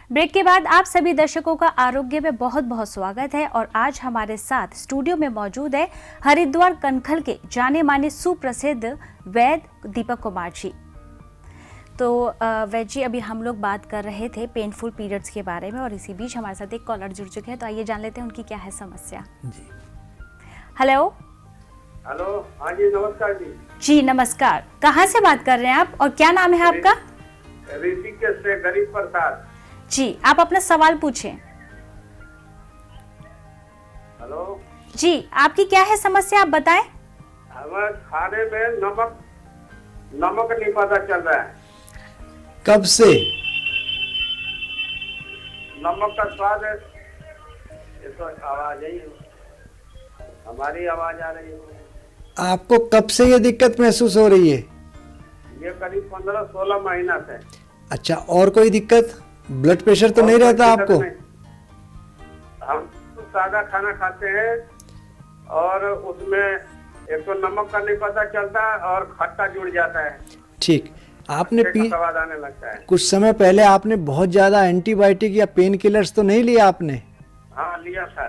Break के बाद आप सभी दर्शकों का आरोग्य में बहुत बहुत स्वागत है और आज हमारे साथ स्टूडियो में मौजूद है हरिद्वार कनखल के जाने माने सुप्रसिद्ध वैद्य दीपक कुमार जी। तो वैद्य जी, अभी हम लोग बात कर रहे थे पेनफुल पीरियड्स के बारे में और इसी बीच हमारे साथ एक कॉलर जुड़ चुके हैं, तो आइए जान लेते हैं उनकी क्या है समस्या। जी हेलो। हेलो, हाँ जी नमस्कार जी। जी नमस्कार, कहाँ से बात कर रहे हैं आप और क्या नाम है आपका? ऋषिकेश से गरीब प्रसाद। जी, आप अपना सवाल पूछें। हेलो जी, आपकी क्या है समस्या, आप बताएं। हमें खाने में नमक नहीं पता चल रहा है। कब से? नमक का स्वाद है। ये तो आवाज ही हमारी आवाज आ रही है। आपको कब से ये दिक्कत महसूस हो रही है? ये करीब 15-16 महीना से। अच्छा, और कोई दिक्कत? ब्लड प्रेशर तो नहीं रहता आपको? हम सादा खाना खाते हैं और उसमें एक तो नमक का नहीं पता चलता और खट्टा जुड़ जाता है। ठीक, आपने स्वाद आने लगता है। कुछ समय पहले आपने बहुत ज्यादा एंटीबायोटिक या पेन किलर्स तो नहीं लिया आपने? हाँ लिया था।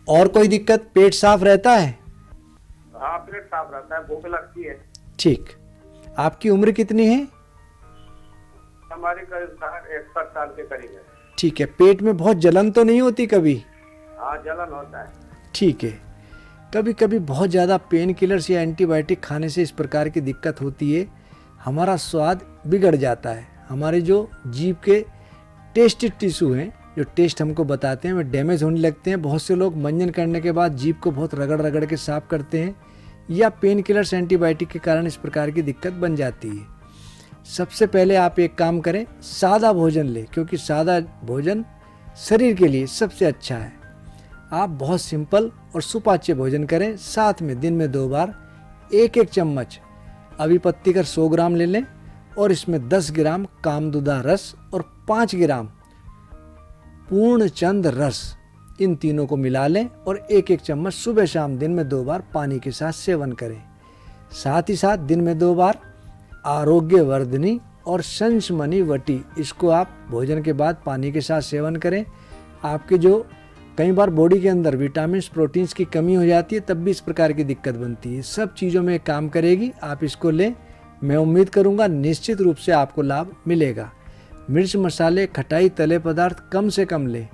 और कोई दिक्कत? पेट साफ रहता है? हाँ पेट साफ रहता है, भूख लगती है। ठीक, आपकी उम्र कितनी है? हमारी करीब 61 साल के करीब है। ठीक है, पेट में बहुत जलन तो नहीं होती कभी? हाँ जलन होता है। ठीक है, कभी कभी बहुत ज़्यादा पेन किलर्स या एंटीबायोटिक खाने से इस प्रकार की दिक्कत होती है, हमारा स्वाद बिगड़ जाता है। हमारे जो जीभ के टेस्ट टिश्यू हैं, जो टेस्ट हमको बताते हैं, वे डैमेज होने लगते हैं। बहुत से लोग मंजन करने के बाद जीभ को बहुत रगड़ रगड़ के साफ करते हैं या पेन किलर्स एंटीबायोटिक के कारण इस प्रकार की दिक्कत बन जाती है। सबसे पहले आप एक काम करें, सादा भोजन लें, क्योंकि सादा भोजन शरीर के लिए सबसे अच्छा है। आप बहुत सिंपल और सुपाच्य भोजन करें। साथ में दिन में 2 बार 1-1 चम्मच अभिपत्ति कर 100 ग्राम ले लें और इसमें 10 ग्राम कामदुदा रस और 5 ग्राम पूर्णचंद रस, इन तीनों को मिला लें और 1-1 चम्मच सुबह शाम दिन में 2 बार पानी के साथ सेवन करें। साथ ही साथ दिन में 2 बार आरोग्यवर्धनी और संशमनी वटी, इसको आप भोजन के बाद पानी के साथ सेवन करें। आपके जो कई बार बॉडी के अंदर विटामिन प्रोटीन्स की कमी हो जाती है, तब भी इस प्रकार की दिक्कत बनती है। सब चीज़ों में काम करेगी, आप इसको लें। मैं उम्मीद करूंगा निश्चित रूप से आपको लाभ मिलेगा। मिर्च मसाले खटाई तले पदार्थ कम से कम लें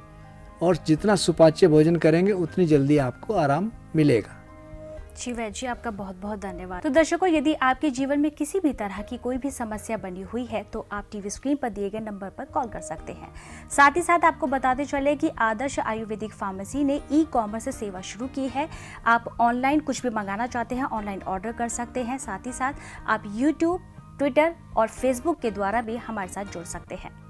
और जितना सुपाच्य भोजन करेंगे उतनी जल्दी आपको आराम मिलेगा। जी वैद्य जी, आपका बहुत बहुत धन्यवाद। तो दर्शकों, यदि आपके जीवन में किसी भी तरह की कोई भी समस्या बनी हुई है तो आप टीवी स्क्रीन पर दिए गए नंबर पर कॉल कर सकते हैं। साथ ही साथ आपको बताते चले कि आदर्श आयुर्वेदिक फार्मेसी ने ई-कॉमर्स सेवा शुरू की है। आप ऑनलाइन कुछ भी मंगाना चाहते हैं, ऑनलाइन ऑर्डर कर सकते हैं। साथ ही साथ आप यूट्यूब, ट्विटर और फेसबुक के द्वारा भी हमारे साथ जुड़ सकते हैं।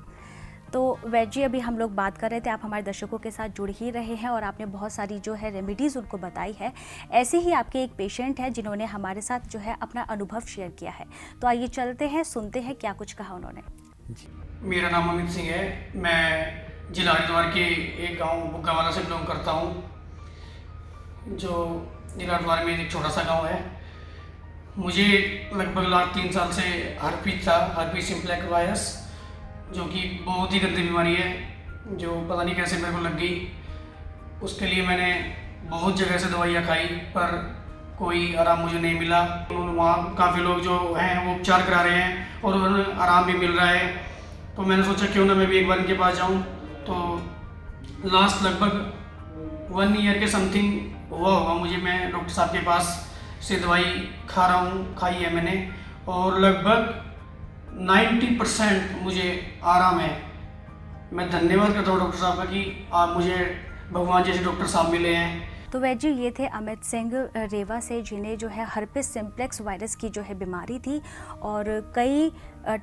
तो वैद्य जी, अभी हम लोग बात कर रहे थे, आप हमारे दर्शकों के साथ जुड़ ही रहे हैं और आपने बहुत सारी जो है रेमेडीज़ उनको बताई है। ऐसे ही आपके एक पेशेंट है जिन्होंने हमारे साथ जो है अपना अनुभव शेयर किया है, तो आइए चलते हैं, सुनते हैं क्या कुछ कहा उन्होंने। मेरा नाम अमित सिंह है। मैं जिला हरिद्वार के एक गांव बुग्गावाला से बिलोंग करता हूं, जो जिला हरिद्वार में एक छोटा सा गांव है। मुझे लगभग 3 साल से हर्पीस था, हर्पीस सिम्प्लेक्स वायरस, जो कि बहुत ही गंदी बीमारी है, जो पता नहीं कैसे मेरे को लग गई। उसके लिए मैंने बहुत जगह से दवाइयाँ खाई पर कोई आराम मुझे नहीं मिला। वहाँ काफ़ी लोग जो हैं वो उपचार करा रहे हैं और उन्हें आराम भी मिल रहा है, तो मैंने सोचा क्यों ना मैं भी एक बार इनके पास जाऊँ। तो लास्ट लगभग 1 ईयर के समथिंग हुआ होगा मुझे, मैं डॉक्टर साहब के पास से दवाई खा रहा हूँ, खाई है मैंने, और लगभग 90% मुझे आराम है। मैं धन्यवाद करता हूँ डॉक्टर साहब का कि आप मुझे भगवान जैसे डॉक्टर साहब मिले हैं। तो वैद्य जी, ये थे अमित सिंह रेवा से, जिन्हें जो है हर्पिस सिम्प्लेक्स वायरस की जो है बीमारी थी और कई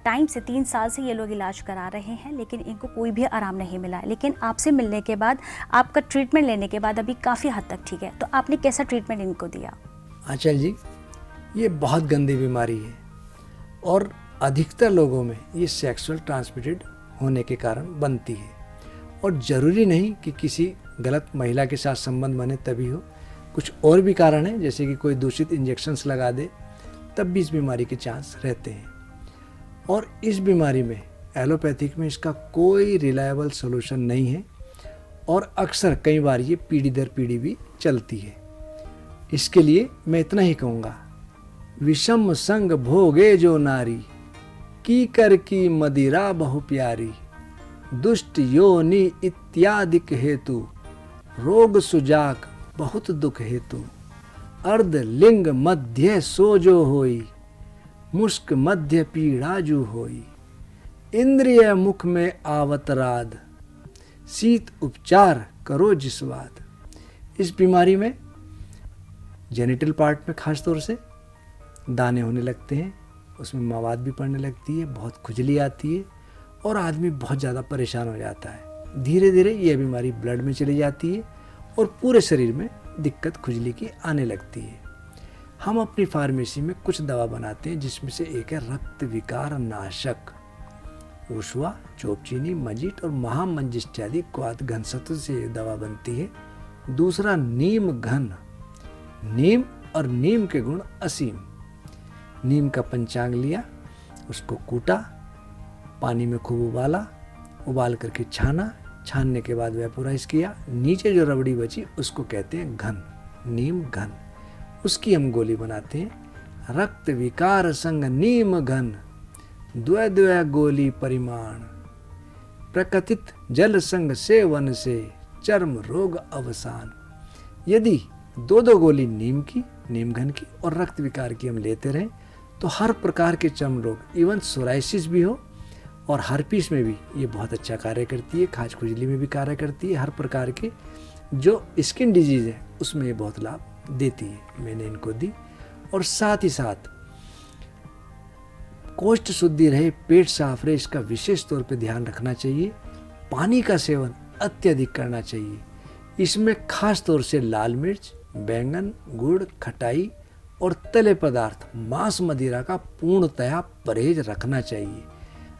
टाइम से 3 साल से ये लोग इलाज करा रहे हैं, लेकिन इनको कोई भी आराम नहीं मिला है। लेकिन आपसे मिलने के बाद, आपका ट्रीटमेंट लेने के बाद अभी काफ़ी हद तक ठीक है। तो आपने कैसा ट्रीटमेंट इनको दिया? आंचल जी, ये बहुत गंदी बीमारी है और अधिकतर लोगों में ये सेक्सुअल ट्रांसमिटेड होने के कारण बनती है और ज़रूरी नहीं कि किसी गलत महिला के साथ संबंध बने तभी हो। कुछ और भी कारण है, जैसे कि कोई दूषित इंजेक्शन्स लगा दे, तब भी इस बीमारी के चांस रहते हैं। और इस बीमारी में एलोपैथिक में इसका कोई रिलायबल सॉल्यूशन नहीं है और अक्सर कई बार ये पीढ़ी दर पीढ़ी भी चलती है। इसके लिए मैं इतना ही कहूँगा, विषम संग भोगे जो नारी, की कर की मदिरा बहु प्यारी, दुष्ट योनि इत्यादिक हेतु, रोग सुजाक बहुत दुख हेतु, अर्ध लिंग मध्य सो जो होई, मुष्क मध्य पीड़ा जू होई, इंद्रिय मुख में आवत राध, शीत उपचार करो जिस्वाद। इस बीमारी में जेनिटल पार्ट में खास तौर से दाने होने लगते हैं, उसमें मवाद भी पड़ने लगती है, बहुत खुजली आती है और आदमी बहुत ज़्यादा परेशान हो जाता है। धीरे धीरे यह बीमारी ब्लड में चली जाती है और पूरे शरीर में दिक्कत खुजली की आने लगती है। हम अपनी फार्मेसी में कुछ दवा बनाते हैं, जिसमें से एक है रक्त विकार नाशक। ऊषवा, चोपचीनी, मजीट और महामंजिष्ठादि क्वाथ घन सत्व से दवा बनती है। दूसरा नीम घन, नीम और नीम के गुण असीम। नीम का पंचांग लिया, उसको कूटा, पानी में खूब उबाला, उबाल करके छाना, छानने के बाद वेपोराइज किया, नीचे जो रबड़ी बची उसको कहते हैं घन, नीम घन। उसकी हम गोली बनाते हैं। रक्त विकार संग नीम घन, द्वय द्वय गोली परिमाण, प्रकटित जल संग सेवन से चर्म रोग अवसान। यदि दो दो गोली नीम की, नीम घन की और रक्त विकार की हम लेते रहें तो हर प्रकार के चर्म रोग, इवन सोराइसिस भी हो और हर्पीस में भी ये बहुत अच्छा कार्य करती है, खाज खुजली में भी कार्य करती है, हर प्रकार के जो स्किन डिजीज है उसमें ये बहुत लाभ देती है। मैंने इनको दी और साथ ही साथ कोष्ठ शुद्धि रहे, पेट साफ रहे, इसका विशेष तौर पे ध्यान रखना चाहिए। पानी का सेवन अत्यधिक करना चाहिए। इसमें खास तौर से लाल मिर्च, बैंगन, गुड़, खटाई और तले पदार्थ, मांस मदिरा का पूर्णतया परहेज रखना चाहिए।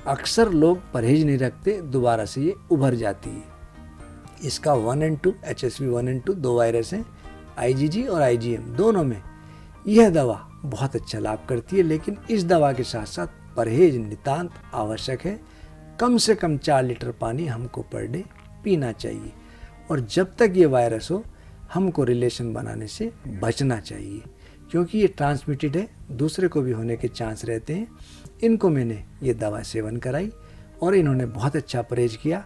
अक्सर लोग परहेज नहीं रखते, दोबारा से ये उभर जाती है। इसका 1 और 2 HSV 1 और 2 दो वायरस हैं, IgG और IgM दोनों में यह दवा बहुत अच्छा लाभ करती है। लेकिन इस दवा के साथ साथ परहेज नितांत आवश्यक है। कम से कम 4 लीटर पानी हमको पर डे पीना चाहिए और जब तक ये वायरस हो हमको रिलेशन बनाने से बचना चाहिए, क्योंकि ये ट्रांसमिटेड है, दूसरे को भी होने के चांस रहते हैं। इनको मैंने ये दवा सेवन कराई और इन्होंने बहुत अच्छा परहेज किया।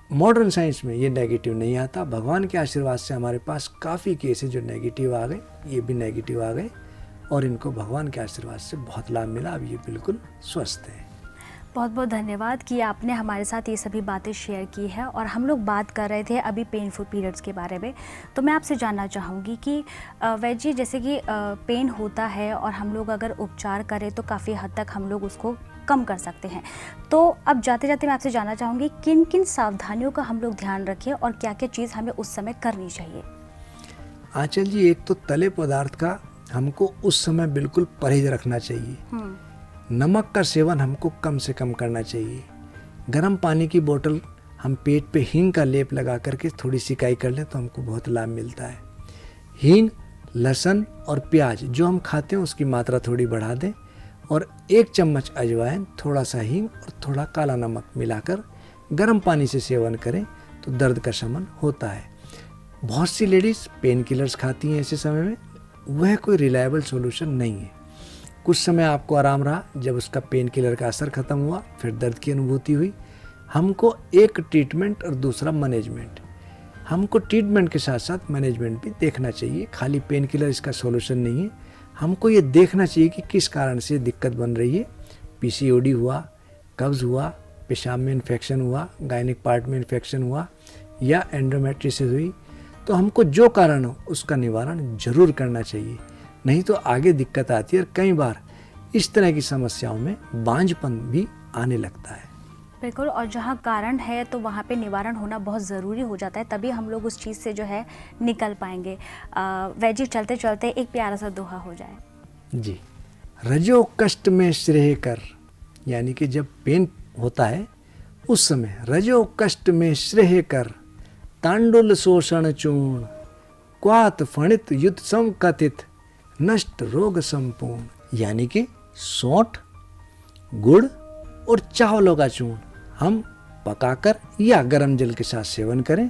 मॉडर्न साइंस में ये नेगेटिव नहीं आता। भगवान के आशीर्वाद से हमारे पास काफ़ी केस हैं जो नेगेटिव आ गए, ये भी नेगेटिव आ गए और इनको भगवान के आशीर्वाद से बहुत लाभ मिला। अब ये बिल्कुल स्वस्थ है। बहुत बहुत धन्यवाद कि आपने हमारे साथ ये सभी बातें शेयर की है। और हम लोग बात कर रहे थे अभी पेनफुल पीरियड्स के बारे में, तो मैं आपसे जानना चाहूँगी कि वैद्य जी, जैसे कि पेन होता है और हम लोग अगर उपचार करें तो काफ़ी हद तक हम लोग उसको कम कर सकते हैं। तो अब जाते जाते मैं आपसे जानना चाहूँगी किन किन सावधानियों का हम लोग ध्यान रखें और क्या क्या चीज़ हमें उस समय करनी चाहिए। आंचल जी, एक तो तले पदार्थ का हमको उस समय बिल्कुल परहेज रखना चाहिए। नमक का सेवन हमको कम से कम करना चाहिए। गर्म पानी की बोतल हम पेट पे हींग का लेप लगा करके थोड़ी सिकाई कर लें तो हमको बहुत लाभ मिलता है। हींग, लहसुन और प्याज जो हम खाते हैं उसकी मात्रा थोड़ी बढ़ा दें और 1 चम्मच अजवाइन, थोड़ा सा हींग और थोड़ा काला नमक मिलाकर गर्म पानी से सेवन करें तो दर्द का शमन होता है। बहुत सी लेडीज़ पेन किलर्स खाती हैं ऐसे समय में, वह कोई रिलायबल सॉल्यूशन नहीं है। कुछ समय आपको आराम रहा, जब उसका पेन किलर का असर खत्म हुआ फिर दर्द की अनुभूति हुई। हमको एक ट्रीटमेंट और दूसरा मैनेजमेंट, हमको ट्रीटमेंट के साथ साथ मैनेजमेंट भी देखना चाहिए। खाली पेन किलर इसका सॉल्यूशन नहीं है। हमको ये देखना चाहिए कि किस कारण से दिक्कत बन रही है। PCOD हुआ, कब्ज़ हुआ, पेशाब में इन्फेक्शन हुआ, गायनिक पार्ट में इन्फेक्शन हुआ या एंडोमेट्रियोसिस हुई, तो हमको जो कारण हो उसका निवारण जरूर करना चाहिए, नहीं तो आगे दिक्कत आती है और कई बार इस तरह की समस्याओं में बांझपन भी आने लगता है। बिल्कुल, और जहाँ कारण है तो वहाँ पे निवारण होना बहुत ज़रूरी हो जाता है, तभी हम लोग उस चीज़ से जो है निकल पाएंगे। वैजी, चलते चलते एक प्यारा सा दोहा हो जाए जी। रजो कष्ट में श्रेय कर, यानी कि जब पेन होता है उस समय रजो कष्ट में श्रेय कर, तांडुल शोषण चूर्ण, क्वात फणित युद्ध सम कथित, नष्ट रोग संपूर्ण। यानी कि सौंठ, गुड़ और चावलों का चूर्ण हम पकाकर या गर्म जल के साथ सेवन करें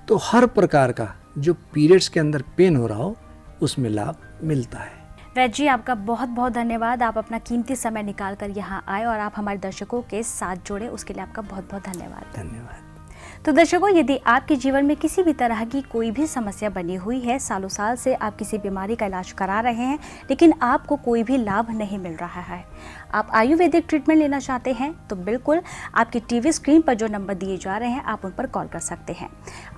तो हर प्रकार का जो पीरियड्स के अंदर पेन हो रहा हो उसमें लाभ मिलता है। वैद्य जी, आपका बहुत बहुत धन्यवाद। आप अपना कीमती समय निकाल कर यहाँ आए और आप हमारे दर्शकों के साथ जुड़े, उसके लिए आपका बहुत बहुत धन्यवाद। धन्यवाद। तो दर्शकों, यदि आपके जीवन में किसी भी तरह की कोई भी समस्या बनी हुई है, सालों साल से आप किसी बीमारी का इलाज करा रहे हैं लेकिन आपको कोई भी लाभ नहीं मिल रहा है, आप आयुर्वेदिक ट्रीटमेंट लेना चाहते हैं, तो बिल्कुल आपकी टीवी स्क्रीन पर जो नंबर दिए जा रहे हैं आप उन पर कॉल कर सकते हैं।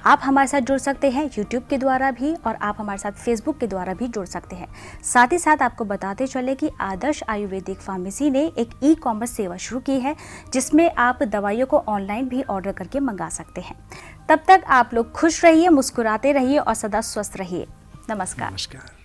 आप हमारे साथ जुड़ सकते हैं यूट्यूब के द्वारा भी और आप हमारे साथ फेसबुक के द्वारा भी जुड़ सकते हैं। साथ ही साथ आपको बताते चले कि आदर्श आयुर्वेदिक फार्मेसी ने एक ई-कॉमर्स सेवा शुरू की है जिसमें आप दवाइयों को ऑनलाइन भी ऑर्डर करके मंगा सकते हैं। तब तक आप लोग खुश रहिए, मुस्कुराते रहिए और सदा स्वस्थ रहिए। नमस्कार। नमस्कार।